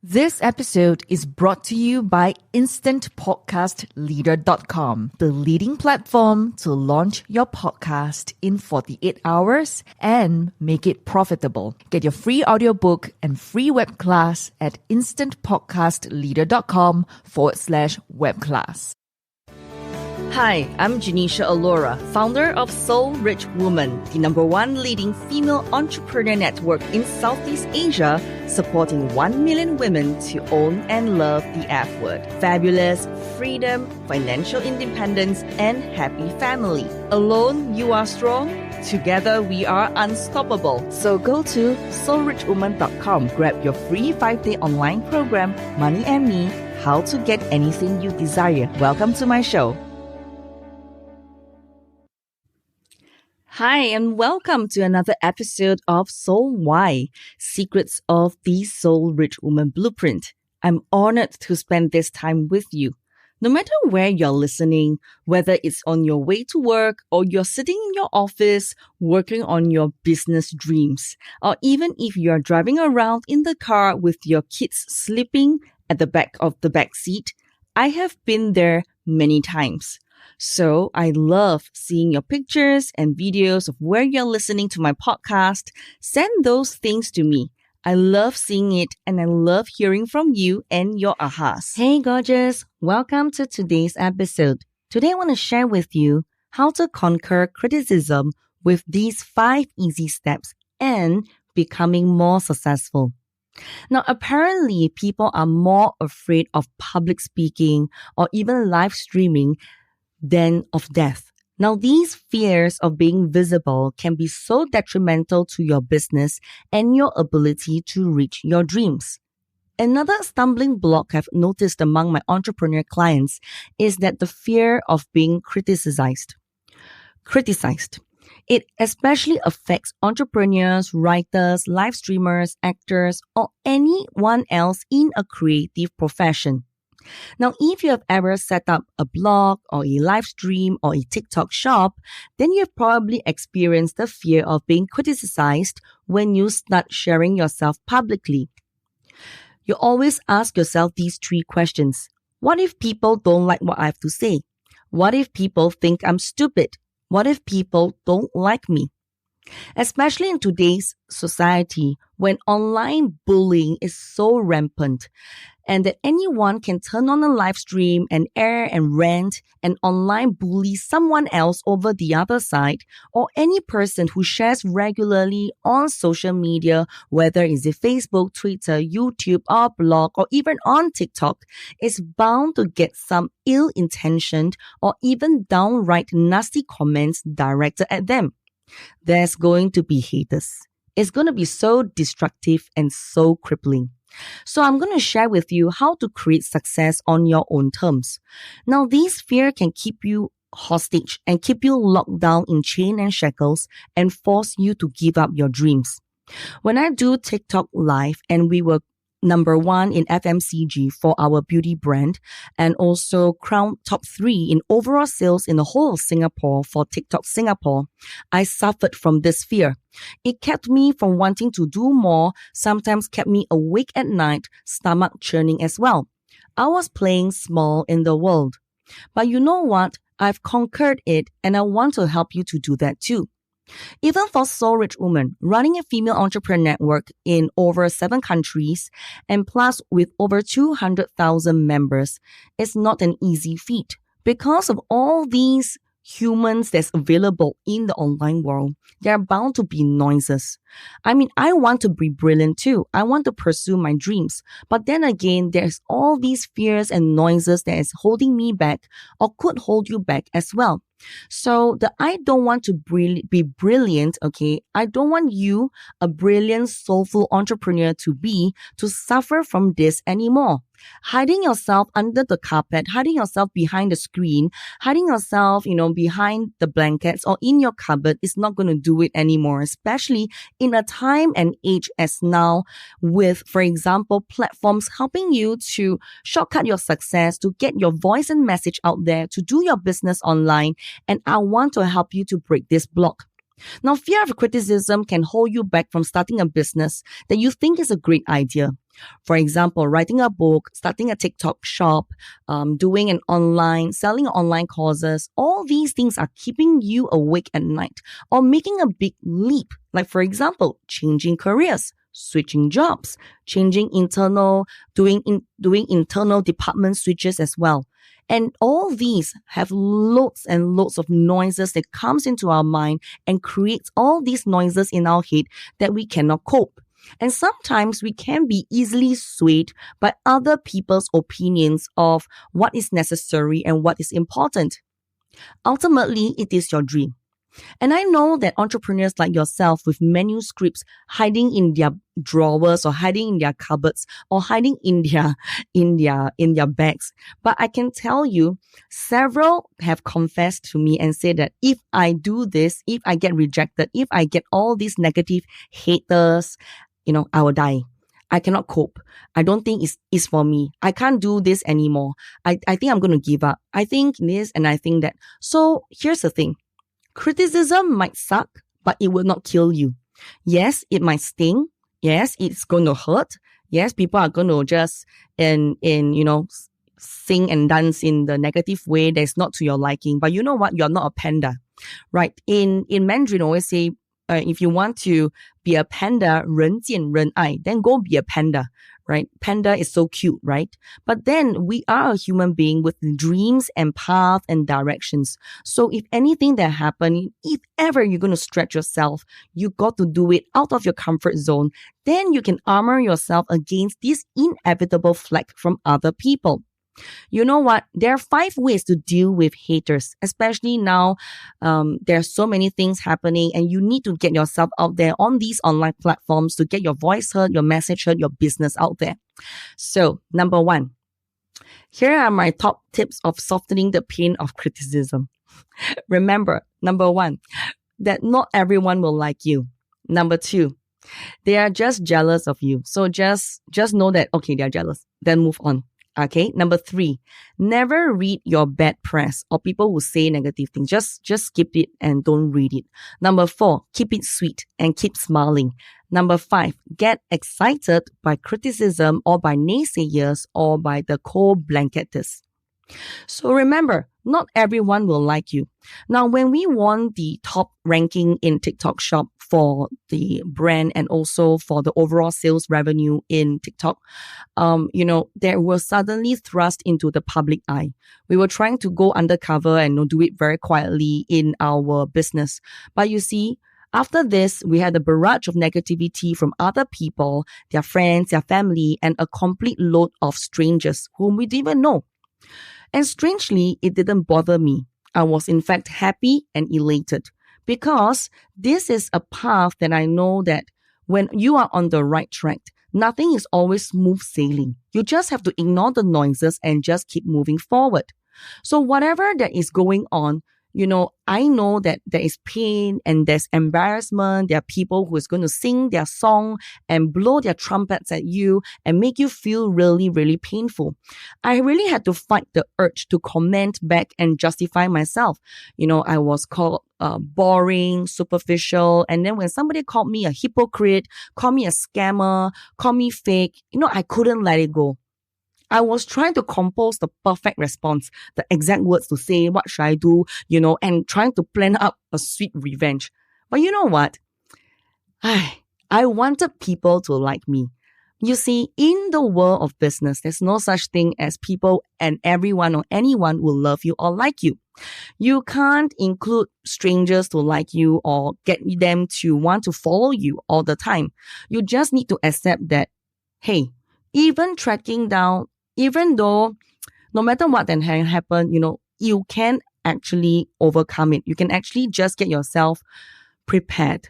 This episode is brought to you by InstantPodcastLeader.com, the leading platform to launch your podcast in 48 hours and make it profitable. Get your free audiobook and free web class at InstantPodcastLeader.com/web class. Hi, I'm Janisha Alora, founder of Soul Rich Woman, the #1 leading female entrepreneur network in Southeast Asia, supporting 1 million women to own and love the F word. Fabulous, freedom, financial independence, and happy family. Alone, you are strong. Together, we are unstoppable. So go to soulrichwoman.com, grab your free 5-day online program, Money and Me, How to Get Anything You Desire. Welcome to my show. Hi, and welcome to another episode of Soul Why, Secrets of the Soul Rich Woman Blueprint. I'm honored to spend this time with you. No matter where you're listening, whether it's on your way to work or you're sitting in your office working on your business dreams, or even if you're driving around in the car with your kids sleeping at the back of the back seat, I have been there many times. So I love seeing your pictures and videos of where you're listening to my podcast. Send those things to me. I love seeing it and I love hearing from you and your ahas. Hey gorgeous, welcome to today's episode. Today I want to share with you how to conquer criticism with these 5 easy steps and becoming more successful. Now, apparently people are more afraid of public speaking or even live streaming than of death. Now, these fears of being visible can be so detrimental to your business and your ability to reach your dreams. Another stumbling block I've noticed among my entrepreneur clients is that the fear of being criticized. It especially affects entrepreneurs, writers, live streamers, actors, or anyone else in a creative profession. Now, if you have ever set up a blog or a live stream or a TikTok shop, then you've probably experienced the fear of being criticized when you start sharing yourself publicly. You always ask yourself these 3 questions. What if people don't like what I have to say? What if people think I'm stupid? What if people don't like me? Especially in today's society, when online bullying is so rampant, and that anyone can turn on a live stream and air and rant and online bully someone else over the other side, or any person who shares regularly on social media, whether it's Facebook, Twitter, YouTube, or blog, or even on TikTok, is bound to get some ill-intentioned or even downright nasty comments directed at them. There's going to be haters. It's going to be so destructive and so crippling. So I'm going to share with you how to create success on your own terms. Now, this fear can keep you hostage and keep you locked down in chain and shackles and force you to give up your dreams. When I do TikTok live and we were #1 in FMCG for our beauty brand and also crowned top 3 in overall sales in the whole of Singapore for TikTok Singapore, I suffered from this fear. It kept me from wanting to do more, sometimes kept me awake at night, stomach churning as well. I was playing small in the world. But you know what? I've conquered it and I want to help you to do that too. Even for Soul Rich Woman, running a female entrepreneur network in over 7 countries and plus with over 200,000 members is not an easy feat. Because of all these humans that's available in the online world, there are bound to be noises. I mean, I want to be brilliant too. I want to pursue my dreams. But then again, there's all these fears and noises that is holding me back or could hold you back as well. So I don't want to be brilliant, okay? I don't want you, a brilliant, soulful entrepreneur to suffer from this anymore. Hiding yourself under the carpet, hiding yourself behind the screen, hiding yourself, behind the blankets or in your cupboard is not going to do it anymore, especially in a time and age as now with, for example, platforms helping you to shortcut your success, to get your voice and message out there, to do your business online. And I want to help you to break this block. Now, fear of criticism can hold you back from starting a business that you think is a great idea. For example, writing a book, starting a TikTok shop, selling online courses, all these things are keeping you awake at night or making a big leap. Like, for example, changing careers, switching jobs, doing internal department switches as well. And all these have loads and loads of noises that comes into our mind and creates all these noises in our head that we cannot cope. And sometimes we can be easily swayed by other people's opinions of what is necessary and what is important. Ultimately, it is your dream. And I know that entrepreneurs like yourself with manuscripts hiding in their drawers or hiding in their cupboards or hiding in their bags. But I can tell you, several have confessed to me and said that if I do this, if I get rejected, if I get all these negative haters, I will die. I cannot cope. I don't think it's for me. I can't do this anymore. I think I'm going to give up. I think this and I think that. So here's the thing. Criticism might suck, but it will not kill you. Yes, it might sting. Yes, it's going to hurt. Yes, people are going to just sing and dance in the negative way that's not to your liking. But you know what? You're not a panda, right? In Mandarin, I always say, if you want to be a panda, 人见人爱, then go be a panda, right? Panda is so cute, right? But then we are a human being with dreams and paths and directions. So if anything that happens, if ever you're going to stretch yourself, you got to do it out of your comfort zone. Then you can armor yourself against this inevitable flack from other people. You know what? There are 5 ways to deal with haters, especially now. There are so many things happening and you need to get yourself out there on these online platforms to get your voice heard, your message heard, your business out there. So, number 1, here are my top tips of softening the pain of criticism. Remember, number 1, that not everyone will like you. Number 2, they are just jealous of you. So just know that, okay, they're jealous. Then move on. Okay. Number 3, never read your bad press or people who say negative things. Just skip it and don't read it. Number 4, keep it sweet and keep smiling. Number 5, get excited by criticism or by naysayers or by the cold blanketers. So remember, not everyone will like you. Now, when we won the top ranking in TikTok Shop for the brand and also for the overall sales revenue in TikTok, there were suddenly thrust into the public eye. We were trying to go undercover and do it very quietly in our business. But you see, after this, we had a barrage of negativity from other people, their friends, their family, and a complete load of strangers whom we didn't even know. And strangely, it didn't bother me. I was in fact happy and elated because this is a path that I know that when you are on the right track, nothing is always smooth sailing. You just have to ignore the noises and just keep moving forward. So whatever that is going on, I know that there is pain and there's embarrassment. There are people who is going to sing their song and blow their trumpets at you and make you feel really, really painful. I really had to fight the urge to comment back and justify myself. I was called boring, superficial. And then when somebody called me a hypocrite, called me a scammer, called me fake, I couldn't let it go. I was trying to compose the perfect response, the exact words to say, what should I do, and trying to plan up a sweet revenge. But you know what? I wanted people to like me. You see, in the world of business, there's no such thing as people and everyone or anyone will love you or like you. You can't include strangers to like you or get them to want to follow you all the time. You just need to accept that, hey, even though no matter what then happen, you can actually overcome it. You can actually just get yourself prepared.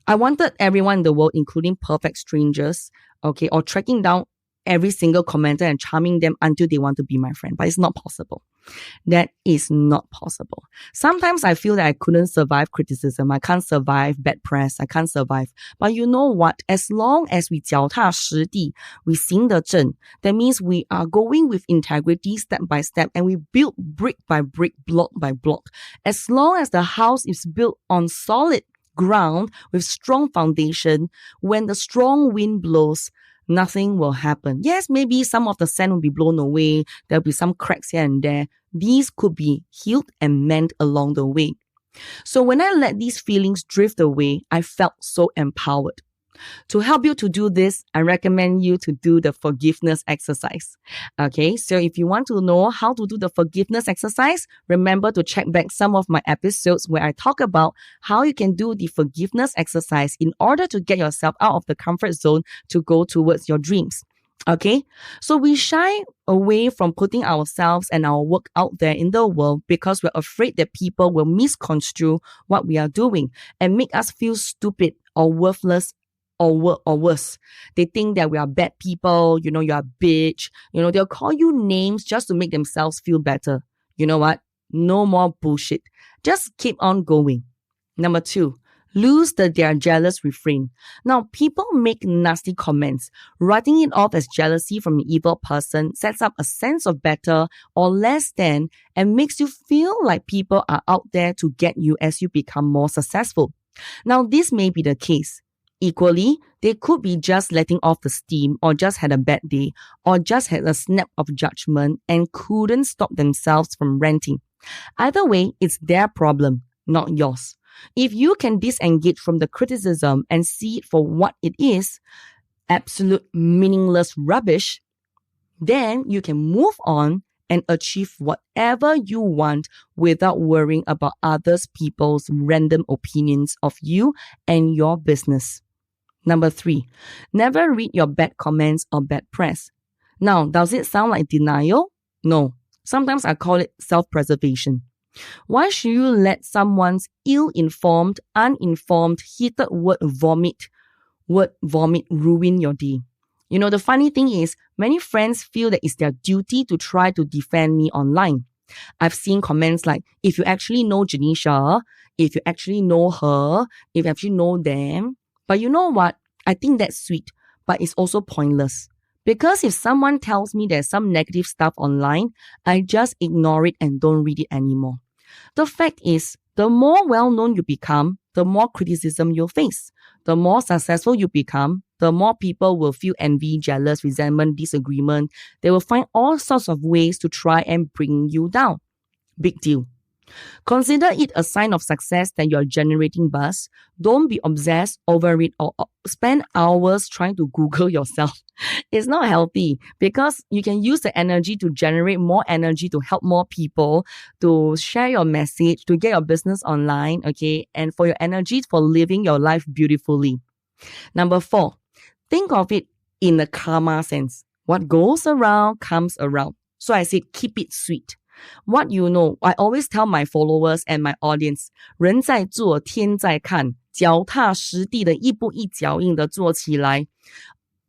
I wanted everyone in the world, including perfect strangers, or tracking down every single commenter and charming them until they want to be my friend. But it's not possible. That is not possible. Sometimes I feel that I couldn't survive criticism. I can't survive bad press. I can't survive. But you know what? As long as we 脚踏实地, we 行得正, that means we are going with integrity step by step and we build brick by brick, block by block. As long as the house is built on solid ground with strong foundation, when the strong wind blows, nothing will happen. Yes, maybe some of the sand will be blown away. There'll be some cracks here and there. These could be healed and mended along the way. So when I let these feelings drift away, I felt so empowered. To help you to do this, I recommend you to do the forgiveness exercise. Okay, so if you want to know how to do the forgiveness exercise, remember to check back some of my episodes where I talk about how you can do the forgiveness exercise in order to get yourself out of the comfort zone to go towards your dreams. Okay, so we shy away from putting ourselves and our work out there in the world because we're afraid that people will misconstrue what we are doing and make us feel stupid or worthless or worse. They think that we are bad people, you're a bitch, they'll call you names just to make themselves feel better. You know what? No more bullshit. Just keep on going. Number 2, lose the "they're jealous" refrain. Now, people make nasty comments. Writing it off as jealousy from an evil person sets up a sense of better or less than and makes you feel like people are out there to get you as you become more successful. Now, this may be the case. Equally, they could be just letting off the steam or just had a bad day or just had a snap of judgment and couldn't stop themselves from ranting. Either way, it's their problem, not yours. If you can disengage from the criticism and see it for what it is, absolute meaningless rubbish, then you can move on and achieve whatever you want without worrying about others people's random opinions of you and your business. Number 3, never read your bad comments or bad press. Now, does it sound like denial? No. Sometimes I call it self-preservation. Why should you let someone's ill-informed, uninformed, heated word vomit ruin your day? The funny thing is, many friends feel that it's their duty to try to defend me online. I've seen comments like, if you actually know Janisha, if you actually know her, if you actually know them. But you know what? I think that's sweet, but it's also pointless. Because if someone tells me there's some negative stuff online, I just ignore it and don't read it anymore. The fact is, the more well-known you become, the more criticism you'll face. The more successful you become, the more people will feel envy, jealous, resentment, disagreement. They will find all sorts of ways to try and bring you down. Big deal. Consider it a sign of success that you're generating buzz. Don't be obsessed over it or spend hours trying to Google yourself. It's not healthy because you can use the energy to generate more energy to help more people, to share your message, to get your business online, okay, and for your energy for living your life beautifully. Number 4, think of it in the karma sense. What goes around comes around. So I said, keep it sweet. What you know, I always tell my followers and my audience, 人在做，天在看，脚踏实地的一步一脚印的做起来。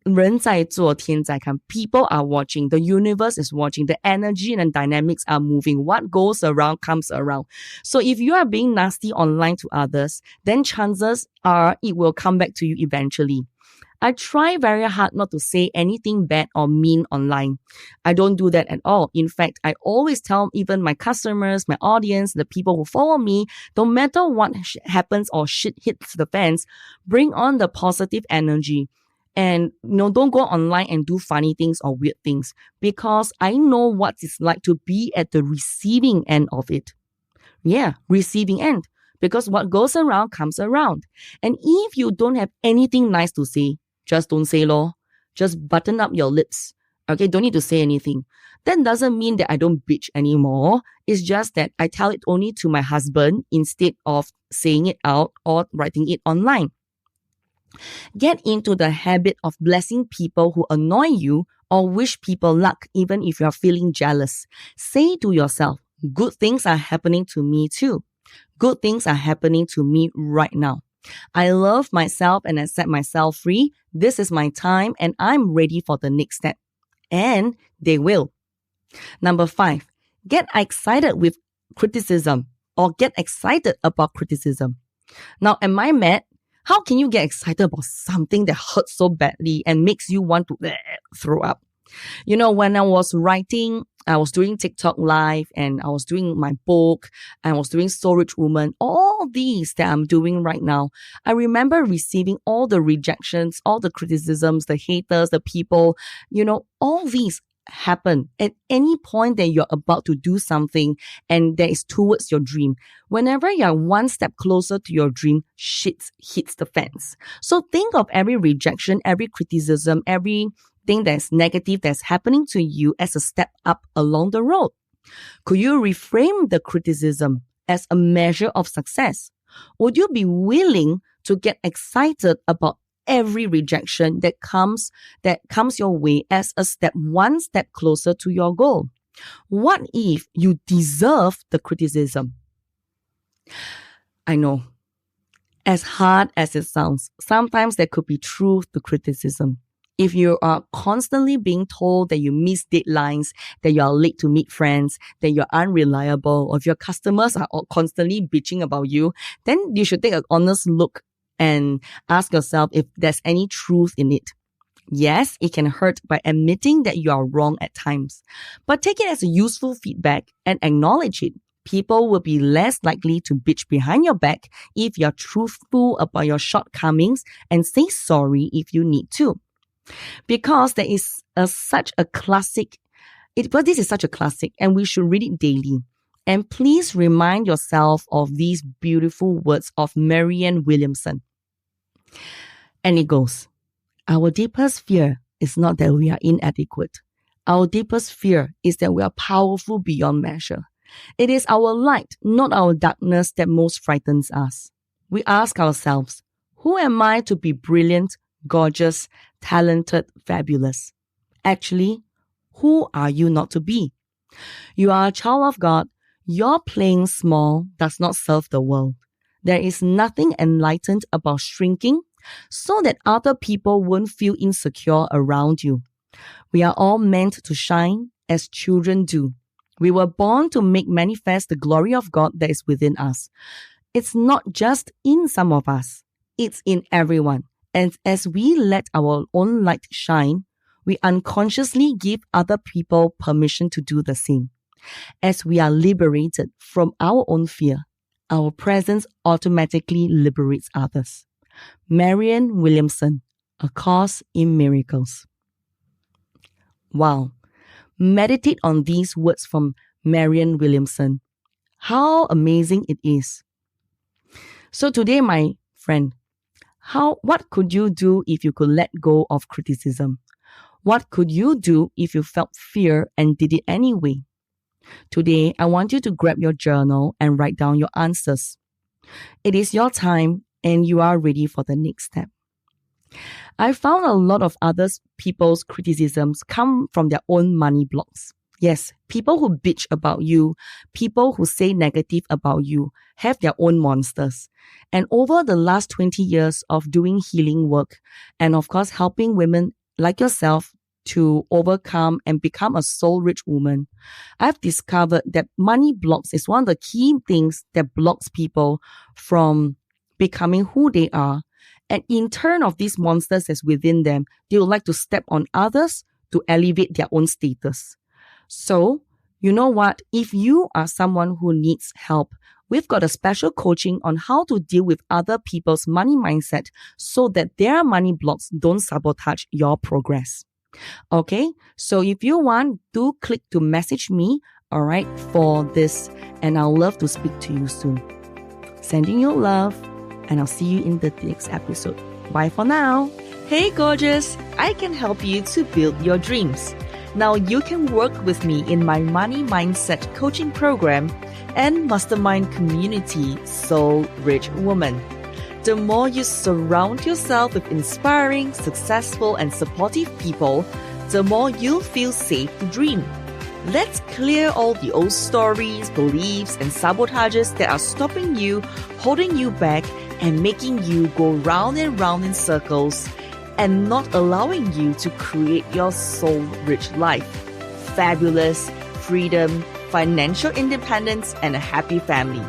人在做，天在看。People are watching. The universe is watching. The energy and dynamics are moving. What goes around comes around. So if you are being nasty online to others, then chances are it will come back to you eventually. I try very hard not to say anything bad or mean online. I don't do that at all. In fact, I always tell even my customers, my audience, the people who follow me, no matter what happens or shit hits the fans, bring on the positive energy. And don't go online and do funny things or weird things because I know what it's like to be at the receiving end of it. Yeah, receiving end. Because what goes around comes around. And if you don't have anything nice to say, just don't say lor. Just button up your lips. Okay, don't need to say anything. That doesn't mean that I don't bitch anymore. It's just that I tell it only to my husband instead of saying it out or writing it online. Get into the habit of blessing people who annoy you or wish people luck even if you're feeling jealous. Say to yourself, good things are happening to me too. Good things are happening to me right now. I love myself and I set myself free. This is my time and I'm ready for the next step. And they will. Number 5, get excited with criticism or get excited about criticism. Now, am I mad? How can you get excited about something that hurts so badly and makes you want to throw up? When I was writing I was doing TikTok live and I was doing my book and I was doing Soul Rich Woman, all these that I'm doing right now, I remember receiving all the rejections, all the criticisms, the haters, the people, all these happen at any point that you're about to do something and that is towards your dream. Whenever you're one step closer to your dream, shit hits the fans. So think of every rejection, every criticism, everything that's negative that's happening to you as a step up along the road. Could you reframe the criticism as a measure of success? Would you be willing to get excited about every rejection that comes your way as one step closer to your goal? What if you deserve the criticism? I know, as hard as it sounds, sometimes there could be truth to criticism. If you are constantly being told that you miss deadlines, that you are late to meet friends, that you're unreliable, or if your customers are constantly bitching about you, then you should take an honest look and ask yourself if there's any truth in it. Yes, it can hurt by admitting that you are wrong at times, but take it as a useful feedback and acknowledge it. People will be less likely to bitch behind your back if you're truthful about your shortcomings and say sorry if you need to. Because there is such a classic, this is such a classic and we should read it daily. And please remind yourself of these beautiful words of Marianne Williamson. And it goes, our deepest fear is not that we are inadequate. Our deepest fear is that we are powerful beyond measure. It is our light, not our darkness, that most frightens us. We ask ourselves, who am I to be brilliant, gorgeous, talented, fabulous? Actually, who are you not to be? You are a child of God. Your playing small does not serve the world. There is nothing enlightened about shrinking so that other people won't feel insecure around you. We are all meant to shine as children do. We were born to make manifest the glory of God that is within us. It's not just in some of us. It's in everyone. And as we let our own light shine, we unconsciously give other people permission to do the same. As we are liberated from our own fear, our presence automatically liberates others. Marianne Williamson, A Course in Miracles. Wow. Meditate on these words from Marianne Williamson. How amazing it is. So today, my friend, what could you do if you could let go of criticism? What could you do if you felt fear and did it anyway? Today, I want you to grab your journal and write down your answers. It is your time and you are ready for the next step. I found a lot of other people's criticisms come from their own money blocks. Yes, people who bitch about you, people who say negative about you, have their own monsters. And over the last 20 years of doing healing work, and of course helping women like yourself to overcome and become a soul-rich woman, I've discovered that money blocks is one of the key things that blocks people from becoming who they are. And in turn of these monsters that's within them, they would like to step on others to elevate their own status. So, you know what? If you are someone who needs help, we've got a special coaching on how to deal with other people's money mindset so that their money blocks don't sabotage your progress. Okay, so if you want, do click to message me, all right, for this, and I'll love to speak to you soon. Sending you love, and I'll see you in the next episode. Bye for now. Hey gorgeous, I can help you to build your dreams. Now you can work with me in my money mindset coaching program and mastermind community, Soul Rich Woman. The more you surround yourself with inspiring, successful, and supportive people, the more you'll feel safe to dream. Let's clear all the old stories, beliefs, and sabotages that are stopping you, holding you back, and making you go round and round in circles, and not allowing you to create your soul-rich life. Fabulous, freedom, financial independence, and a happy family.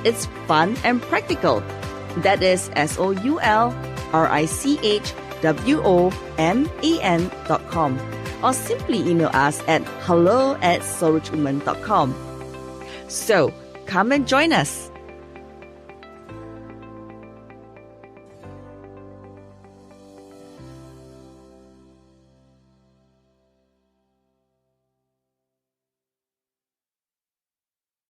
It's fun and practical. That is SoulRichWoman.com. or simply email us at hello@soulrichwoman.com. So, come and join us.